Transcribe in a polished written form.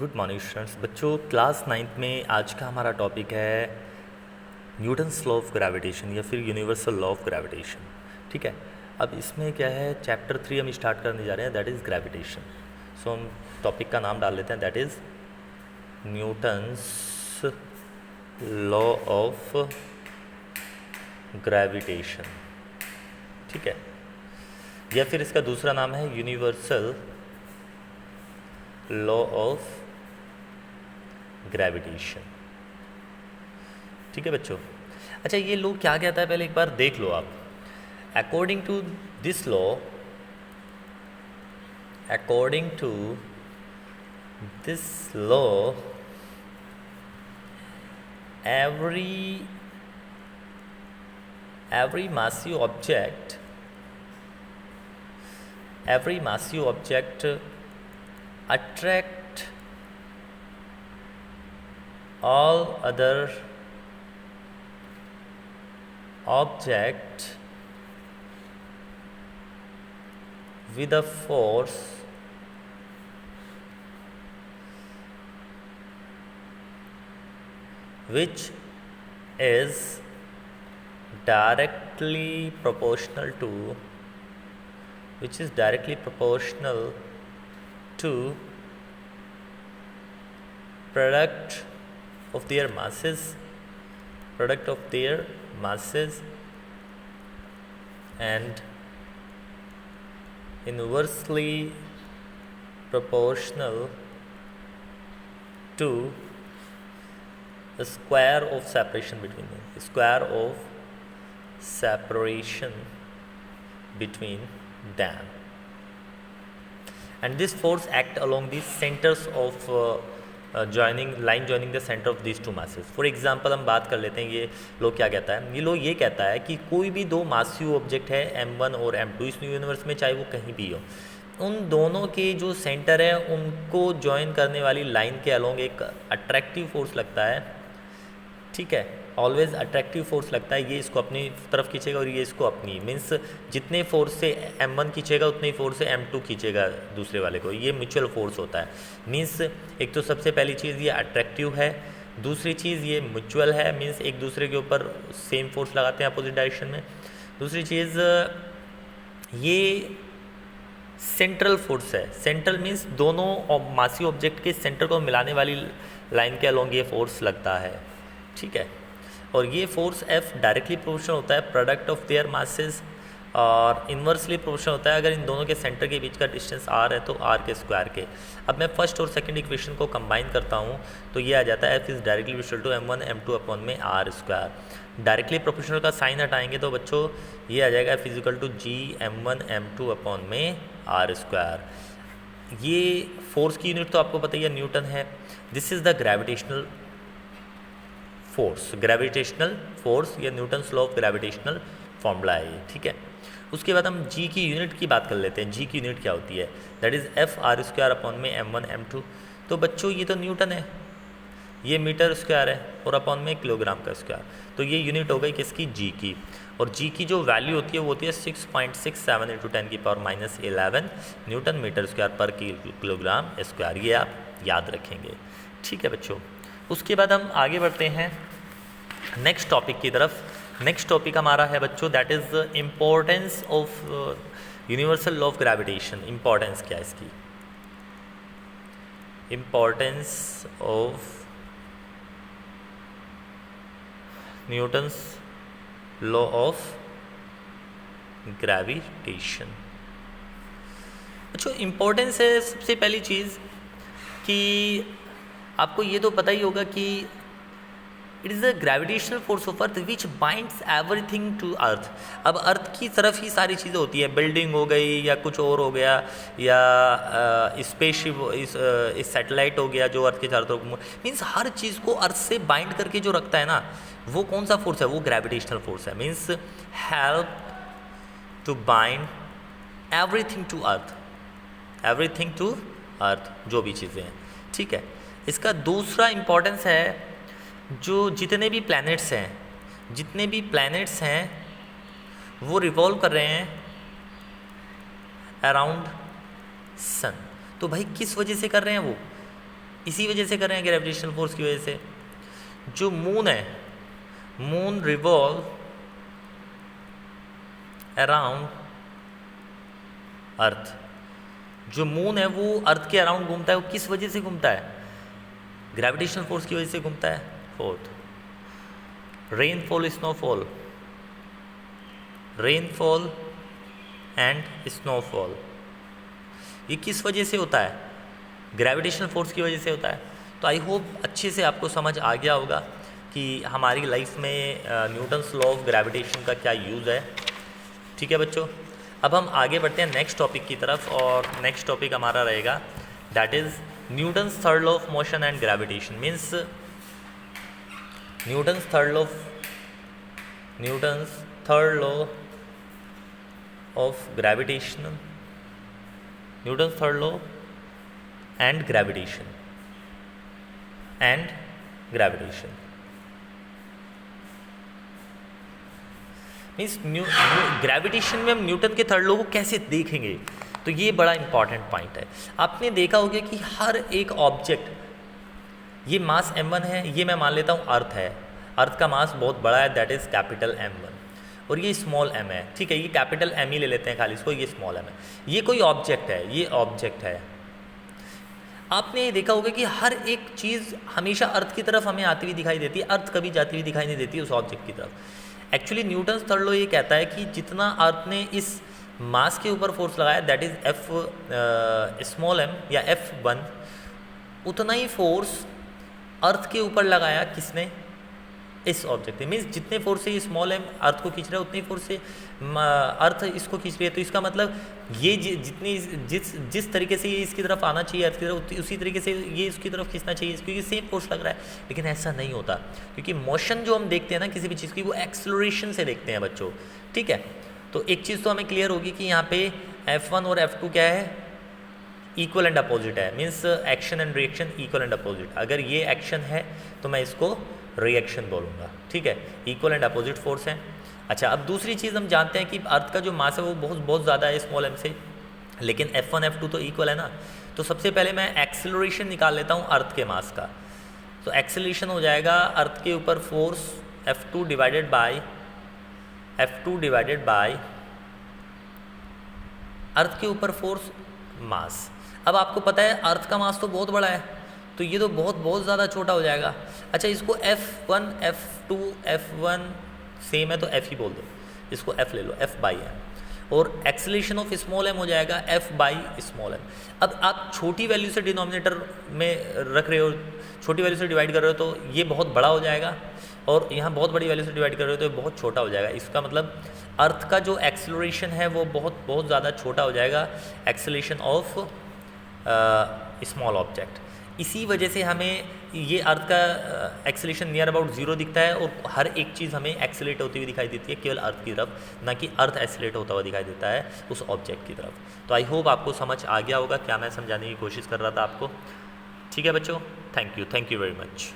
Good morning students. बच्चों, class 9th में आज का हमारा टॉपिक है न्यूटन्स लॉ ऑफ ग्रेविटेशन या फिर यूनिवर्सल लॉ ऑफ ग्रेविटेशन। ठीक है, अब इसमें क्या है, चैप्टर 3 हम स्टार्ट करने जा रहे हैं, दैट इज़ ग्रेविटेशन। सो हम टॉपिक का नाम डाल लेते हैं, that is Newton's law of gravitation. ठीक है, या फिर इसका दूसरा नाम है यूनिवर्सल लॉ ऑफ ग्रेविटेशन। ठीक है बच्चों। अच्छा, ये लॉ क्या कहता है पहले एक बार देख लो आप। According to this law, according to this law, every massive object attract all other object with a force which is directly proportional to product of their masses and inversely proportional to the square of separation between them, and this force act along the centers of joining the center of these two masses. For example हम बात कर लेते हैं, ये लोग क्या कहता है, ये लोग ये कहता है कि कोई भी दो मासिव ऑब्जेक्ट है m1 और m2 इस यूनिवर्स में, चाहे वो कहीं भी हो, उन दोनों के जो सेंटर है उनको ज्वाइन करने वाली लाइन के अलोंग एक अट्रैक्टिव फोर्स लगता है। ठीक है, ऑलवेज अट्रैक्टिव फोर्स लगता है, ये इसको अपनी तरफ खींचेगा और ये इसको अपनी, मीन्स जितने फोर्स से m1 खींचेगा उतने ही फोर्स से m2 खींचेगा दूसरे वाले को, ये म्यूचुअल फोर्स होता है। मीन्स एक तो सबसे पहली चीज़ ये अट्रैक्टिव है, दूसरी चीज़ ये म्यूचुअल है, मीन्स एक दूसरे के ऊपर सेम फोर्स लगाते हैं अपोजिट डायरेक्शन में। दूसरी चीज़ ये सेंट्रल फोर्स है, सेंट्रल मीन्स दोनों मासी ऑब्जेक्ट के सेंटर को मिलाने वाली लाइन के अलोंग ये फोर्स लगता है। ठीक है, और ये फोर्स F डायरेक्टली प्रोपोर्शनल होता है प्रोडक्ट ऑफ देयर मासेस, और इन्वर्सली प्रोपोर्शनल होता है अगर इन दोनों के सेंटर के बीच का डिस्टेंस r है तो r के स्क्वायर के। अब मैं फर्स्ट और सेकंड इक्वेशन को कंबाइन करता हूँ तो ये आ जाता है F is directly proportional to m1 m2 upon में r स्क्वायर। डायरेक्टली प्रोपोर्शनल का साइन हटाएंगे तो बच्चों ये आ जाएगा F equal to g m1 m2 upon में r स्क्वायर। ये फोर्स की यूनिट तो आपको पता ही है, न्यूटन है। This is the gravitational force या Newton's law of gravitational formula है। ठीक है, उसके बाद हम g की यूनिट की बात कर लेते हैं। g की यूनिट क्या होती है, that is F R square upon में m1 m2। तो बच्चों ये तो न्यूटन है, ये मीटर स्क्वायर है और अपॉन में किलोग्राम का स्क्वायर, तो ये यूनिट हो गई किसकी, g की। और g की जो वैल्यू होती है वो होती है 6.67 × 10⁻11 न्यूटन मीटर स्क्वायर पर किलोग्राम स्क्वायर, ये आप याद रखेंगे। ठीक है बच्चों, उसके बाद हम आगे बढ़ते हैं नेक्स्ट टॉपिक की तरफ। नेक्स्ट टॉपिक हमारा है बच्चों, that is importance of universal law of gravitation. Importance क्या है इसकी, importance of Newton's law of gravitation. अच्छा, इम्पोर्टेंस है सबसे पहली चीज़ कि आपको ये तो पता ही होगा कि it is the gravitational force of earth which binds everything to earth. अब अर्थ की तरफ ही सारी चीज़ें होती है, बिल्डिंग हो गई या कुछ और हो गया, या स्पेसशिप, इस सैटेलाइट हो गया जो अर्थ के चारों तरफ, मीन्स हर चीज़ को अर्थ से बाइंड करके जो रखता है ना, वो कौन सा फोर्स है, वो ग्रेविटेशनल फोर्स है। Means help to bind everything to earth, जो भी चीज़ें हैं। ठीक है, इसका दूसरा इम्पोर्टेंस है, जो जितने भी प्लैनेट्स हैं वो रिवॉल्व कर रहे हैं अराउंड सन। तो भाई किस वजह से कर रहे हैं वो, इसी वजह से कर रहे हैं ग्रेविटेशनल फोर्स की वजह से। जो मून है, मून रिवॉल्व अराउंड अर्थ। जो मून है वो अर्थ के अराउंड घूमता है, वो किस वजह से घूमता है? ग्रेविटेशनल फोर्स की वजह से घूमता है। Fourth, rainfall snowfall, rainfall and snowfall, ये किस वजह से होता है? ग्रेविटेशनल फोर्स की वजह से होता है। तो आई होप अच्छे से आपको समझ आ गया होगा कि हमारी लाइफ में न्यूटन्स लॉ ऑफ ग्रेविटेशन का क्या यूज़ है। ठीक है बच्चों, अब हम आगे बढ़ते हैं नेक्स्ट टॉपिक की तरफ, और नेक्स्ट टॉपिक हमारा रहेगा that is Newton's third law of motion and gravitation. Means Newton's third law of gravitation, Newton's third law and gravitation means gravitation में हम न्यूटन के थर्ड लॉ को कैसे देखेंगे, तो ये बड़ा इंपॉर्टेंट पॉइंट है। आपने देखा होगा कि हर एक ऑब्जेक्ट, ये मास m1 है, ये मैं मान लेता हूँ अर्थ है, अर्थ का मास बहुत बड़ा है, दैट इज़ कैपिटल M1, और ये स्मॉल m है। ठीक है, ये कैपिटल M ही ले लेते हैं खाली इसको, ये स्मॉल m है। ये कोई ऑब्जेक्ट है, ये ऑब्जेक्ट है। आपने ये देखा होगा कि हर एक चीज़ हमेशा अर्थ की तरफ हमें आती हुई दिखाई देती है, अर्थ कभी जाती हुई दिखाई नहीं देती उस ऑब्जेक्ट की तरफ। एक्चुअली न्यूटन्स थर्ड लॉ ये कहता है कि जितना अर्थ ने इस मास के ऊपर फोर्स लगाया, that is F small m या F1, उतना ही फोर्स अर्थ के ऊपर लगाया किसने? इस ऑब्जेक्ट ने। मीन्स जितने फोर्स से ये स्मॉल m अर्थ को खींच रहा है, उतनी फोर्स से अर्थ इसको खींच रही है। तो इसका मतलब ये जितनी जिस तरीके से ये इसकी तरफ आना चाहिए अर्थ की तरफ, उसी तरीके से ये इसकी तरफ खींचना चाहिए, क्योंकि सेम फोर्स लग रहा है। लेकिन ऐसा नहीं होता, क्योंकि मोशन जो हम देखते हैं ना किसी भी चीज़ की, वो एक्सेलरेशन से देखते हैं बच्चों। ठीक है, तो एक चीज़ तो हमें क्लियर होगी कि यहाँ पे F1 और F2 क्या है? इक्वल एंड अपोजिट है। Means action and reaction equal and opposite. अगर ये एक्शन है तो मैं इसको रिएक्शन बोलूँगा। ठीक है, इक्वल एंड अपोजिट फोर्स है। अच्छा, अब दूसरी चीज़ हम जानते हैं कि अर्थ का जो मास है वो बहुत ज़्यादा है स्मॉल m से, लेकिन F1 F2 तो इक्वल है ना। तो सबसे पहले मैं एक्सेलरेशन निकाल लेता हूँ अर्थ के मास का। तो एक्सेलरेशन हो जाएगा अर्थ के ऊपर फोर्स F2 डिवाइडेड बाय अर्थ के ऊपर फोर्स मास। अब आपको पता है अर्थ का मास तो बहुत बड़ा है, तो ये तो बहुत ज़्यादा छोटा हो जाएगा। अच्छा, इसको F1 F2 F1 सेम है तो F ही बोल दो, इसको F ले लो, F बाई m, और एक्सेलरेशन ऑफ स्मॉल m हो जाएगा F बाई स्मॉल m। अब आप छोटी वैल्यू से डिनोमिनेटर में रख रहे हो, छोटी वैल्यू से डिवाइड कर रहे हो, तो ये बहुत बड़ा हो जाएगा, और यहाँ बहुत बड़ी वैल्यू से डिवाइड कर रहे हो तो ये बहुत छोटा हो जाएगा। इसका मतलब अर्थ का जो एक्सेलरेशन है वो बहुत ज़्यादा छोटा हो जाएगा, एक्सेलरेशन ऑफ स्मॉल ऑब्जेक्ट। इसी वजह से हमें ये अर्थ का एक्सेलरेशन नियर अबाउट 0 दिखता है, और हर एक चीज़ हमें एक्सेलरेट होती हुई दिखाई देती है केवल अर्थ की तरफ, ना कि अर्थ एक्सेलरेट होता हुआ दिखाई देता है उस ऑब्जेक्ट की तरफ। तो आई होप आपको समझ आ गया होगा क्या मैं समझाने की कोशिश कर रहा था आपको। ठीक है बच्चों, थैंक यू वेरी मच।